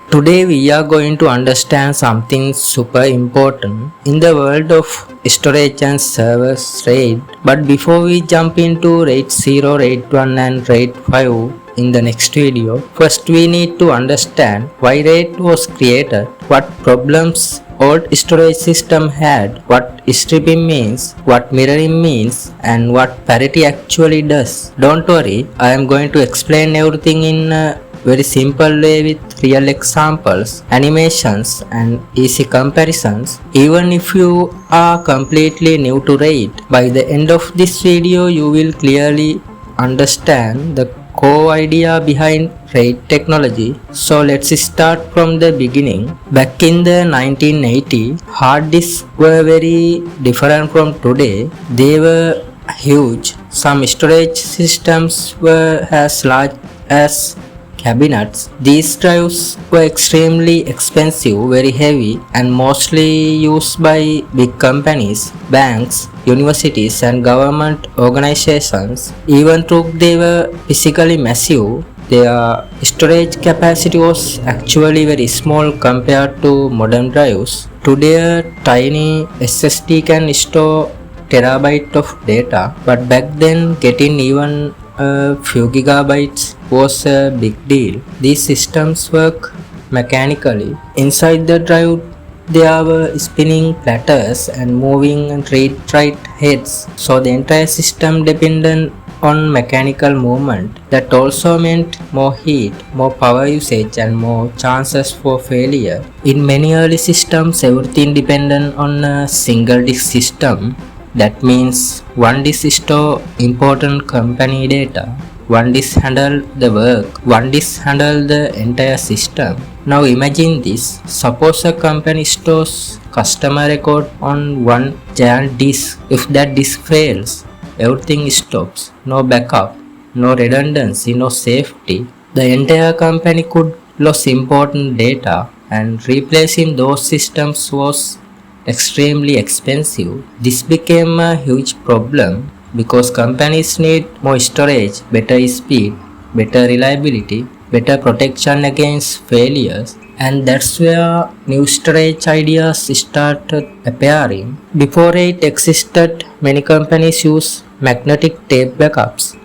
Today we are going to understand something super important in the world of storage and servers RAID. But before we jump into RAID 0, RAID 1 and RAID 5 in the next video, first we need to understand why RAID was created, what problems old storage system had, what stripping means, what mirroring means, and what parity actually does. Don't worry, I am going to explain everything in a very simple way with real examples, animations, and easy comparisons. Even if you are completely new to RAID, by the end of this video you will clearly understand the core idea behind RAID technology. So let's start from the beginning. Back in the 1980s, hard disks were very different from today. They were huge. Some storage systems were as large as cabinets. These drives were extremely expensive, very heavy, and mostly used by big companies, banks, universities, and government organizations. Even though they were physically massive, their storage capacity was actually very small compared to modern drives. Today, a tiny SSD can store terabytes of data, but back then getting even a few gigabytes was a big deal. These systems work mechanically. Inside the drive there were spinning platters and moving and read-write heads, so the entire system depended on mechanical movement. That also meant more heat, more power usage, and more chances for failure. In many early systems, everything depended on a single disk system. That means one disk store important company data, one disk handle the work, one disk handle the entire system. Now imagine this, suppose a company stores customer record on one giant disk. If that disk fails, everything stops, no backup, no redundancy, no safety. The entire company could lose important data, and replacing those systems was extremely expensive. This became a huge problem because companies need more storage, better speed, better reliability, better protection against failures, and that's where new storage ideas started appearing. Before it existed, many companies used magnetic tape backups.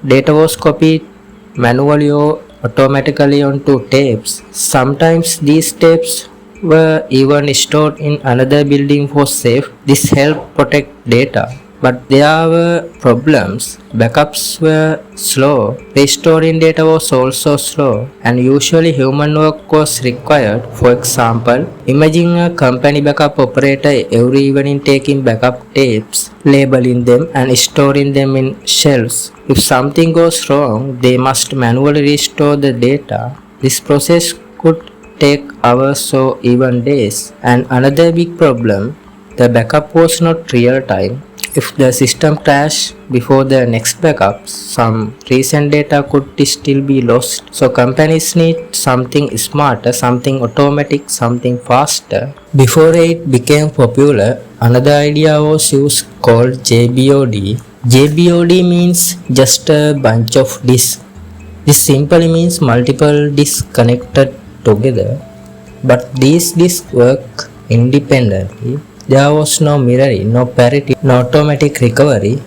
Data was copied manually or automatically onto tapes. Sometimes these tapes were even stored in another building for safe. This helped protect data. But there were problems. Backups were slow, restoring data was also slow, and usually human work was required. For example, imagine a company backup operator every evening taking backup tapes, labeling them, and storing them in shelves. If something goes wrong, they must manually restore the data. This process could take hours or even days. And another big problem, the backup was not real time. If the system crashed before the next backup, some recent data could still be lost. So companies need something smarter, something automatic, something faster. Before it became popular, another idea was used called JBOD. JBOD means just a bunch of disks. This simply means multiple disks connected together, but these disks work independently. There was no mirroring, no parity, no automatic recovery.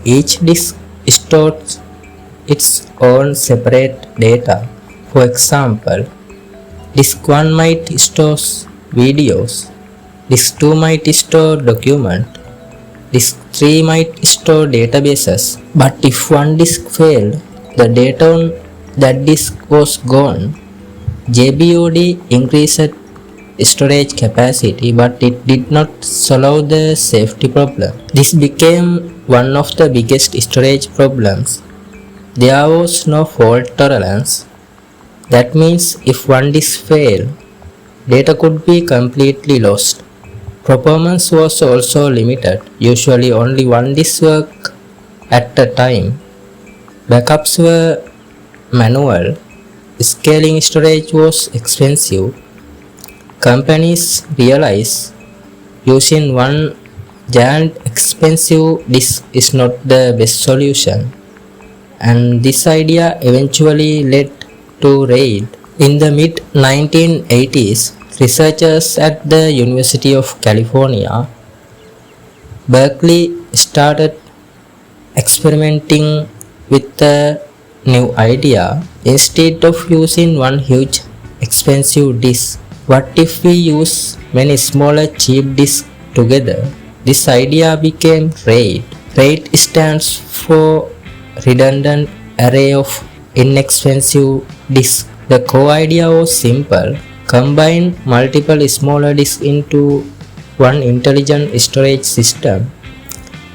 Each disk stores its own separate data. For example, disk 1 might store videos, disk 2 might store document, disk 3 might store databases. But if one disk failed, the data on that disk was gone. JBOD increased storage capacity, but it did not solve the safety problem. This became one of the biggest storage problems. There was no fault tolerance. That means if one disk failed, data could be completely lost. Performance was also limited. Usually only one disk worked at a time. Backups were manual. Scaling storage was expensive. Companies realized using one giant expensive disk is not the best solution, and this idea eventually led to RAID. In the mid 1980s, researchers at the University of California, Berkeley started experimenting with a new idea. Instead of using one huge expensive disk, what if we use many smaller cheap disks together? This idea became RAID. RAID stands for Redundant Array of Inexpensive Disks. The core idea was simple: combine multiple smaller disks into one intelligent storage system.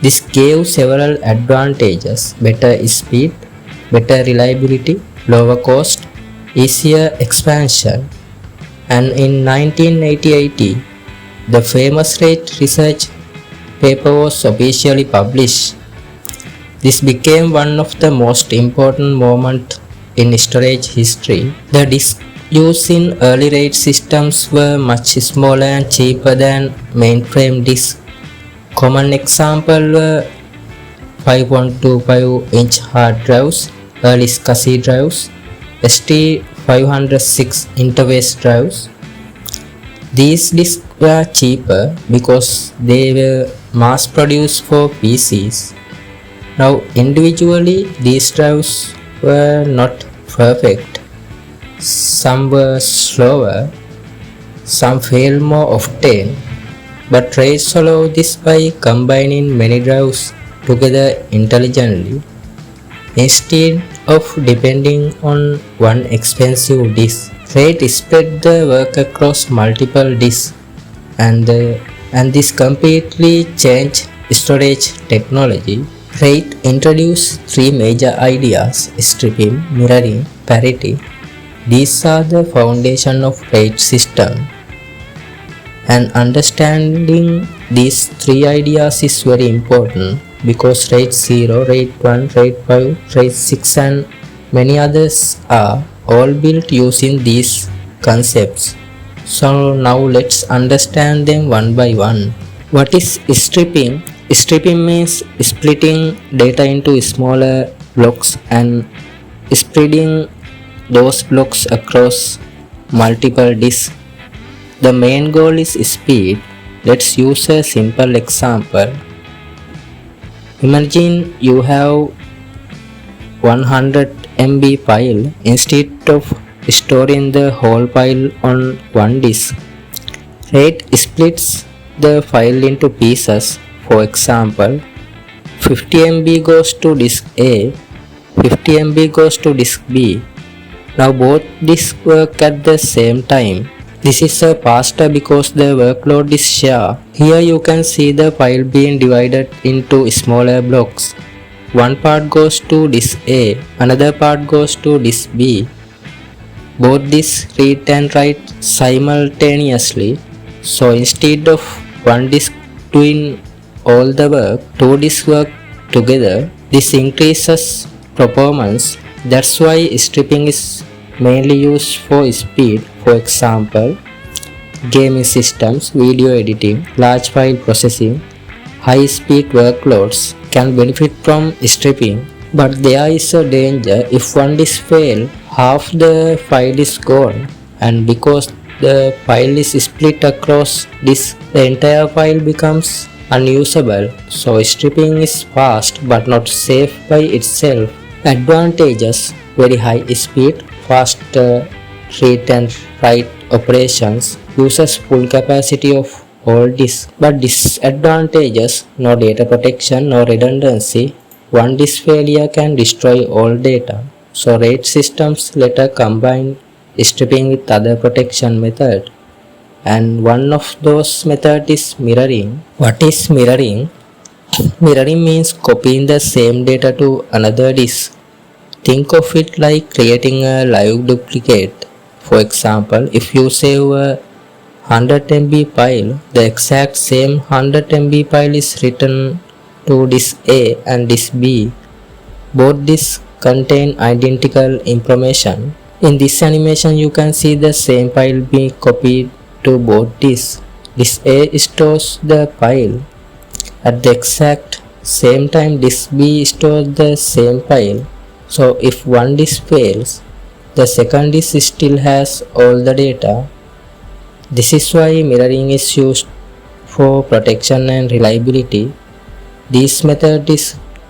This gave several advantages: better speed, better reliability, lower cost, easier expansion. And in 1980, the famous RAID research paper was officially published. This became one of the most important moments in storage history. The disks used in early RAID systems were much smaller and cheaper than mainframe disks. Common examples were 5.25-inch hard drives, early SCSI drives, ST506 interface drives. These disks were cheaper because they were mass-produced for PCs. Now, individually, these drives were not perfect. Some were slower, some failed more often, but RAID solved this by combining many drives together intelligently. Instead of depending on one expensive disk, RAID spread the work across multiple disks, and this completely changed storage technology. RAID introduced three major ideas: stripping, mirroring, parity. These are the foundation of RAID system. And understanding these three ideas is very important because RAID 0, RAID 1, RAID 5, RAID 6 and many others are all built using these concepts. So now let's understand them one by one. What is stripping? Stripping means splitting data into smaller blocks and spreading those blocks across multiple disks. The main goal is speed. Let's use a simple example. Imagine you have 100 MB file. Instead of storing the whole file on one disk, RAID splits the file into pieces. For example, 50 MB goes to disk A, 50 MB goes to disk B. Now both disks work at the same time. This is faster because the workload is shared. Here you can see the file being divided into smaller blocks. One part goes to disk A, another part goes to disk B. Both disks read and write simultaneously. So instead of one disk doing all the work, two disks work together. This increases performance. That's why stripping is mainly used for speed. For example, gaming systems, video editing, large file processing, high-speed workloads can benefit from stripping. But there is a danger: if one disk fails, half the file is gone, and because the file is split across disks, the entire file becomes unusable. So stripping is fast but not safe by itself. Advantages: very high speed, faster read and write operations, uses full capacity of all disks. But disadvantages: no data protection, no redundancy. One disk failure can destroy all data. So RAID systems later combine stripping with other protection method. And one of those methods is mirroring. What is mirroring? Mirroring means copying the same data to another disk. Think of it like creating a live duplicate. For example, if you save a 100 MB file, the exact same 100 MB file is written to disk A and disk B. Both disks contain identical information. In this animation, you can see the same file being copied to both disks. Disk A stores the file. At the exact same time, disk B stores the same file. So if one disk fails, the second disk still has all the data. This is why mirroring is used for protection and reliability. This method is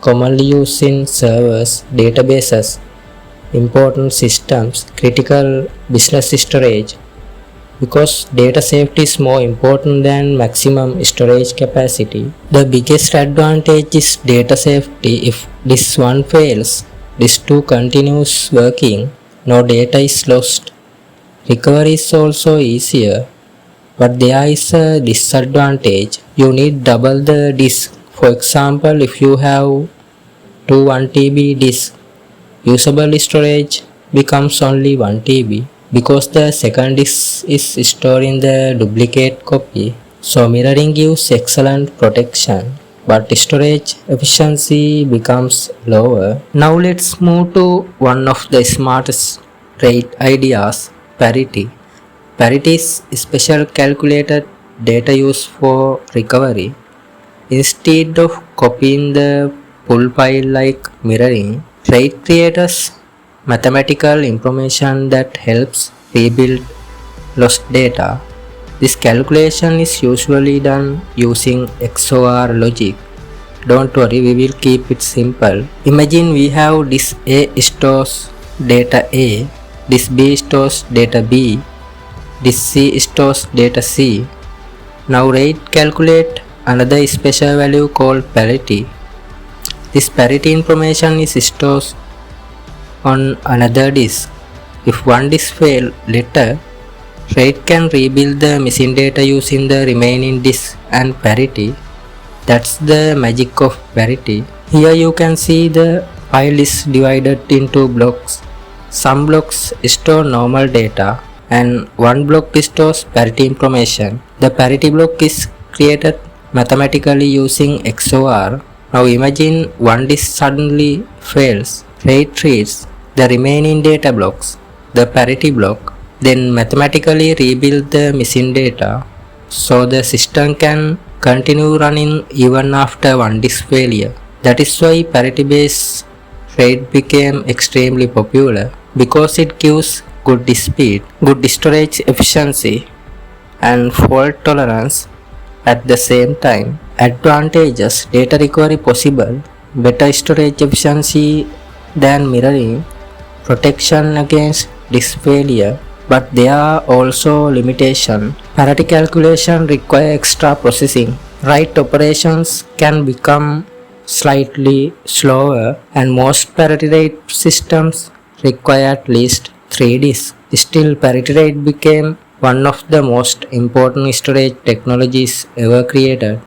commonly used in servers, databases, important systems, critical business storage, because data safety is more important than maximum storage capacity. The biggest advantage is data safety. If this one fails, this 2 continues working, no data is lost. Recovery is also easier, but there is a disadvantage. You need double the disk. For example, if you have two 1 TB disks, usable storage becomes only 1 TB because the second disk is stored in the duplicate copy. So mirroring gives excellent protection, but storage efficiency becomes lower. Now let's move to one of the smartest RAID ideas, parity. Parity is special calculated data used for recovery. Instead of copying the full file like mirroring, RAID creates mathematical information that helps rebuild lost data. This calculation is usually done using XOR logic. Don't worry, we will keep it simple. Imagine we have disk A stores data A, disk B stores data B, disk C stores data C. Now RAID calculate another special value called parity. This parity information is stored on another disk. If one disk fails later, RAID can rebuild the missing data using the remaining disk and parity. That's the magic of parity. Here you can see the file is divided into blocks. Some blocks store normal data and one block stores parity information. The parity block is created mathematically using XOR. Now imagine one disk suddenly fails. RAID reads the remaining data blocks, the parity block, then mathematically rebuild the missing data, so the system can continue running even after one disk failure. That is why parity based RAID became extremely popular, because it gives good disk speed, good storage efficiency, and fault tolerance at the same time. Advantages: data recovery possible, better storage efficiency than mirroring, protection against disk failure, but there are also limitations. Parity calculation require extra processing. Write operations can become slightly slower, and most parity RAID systems require at least 3 disks. Still, parity RAID became one of the most important storage technologies ever created.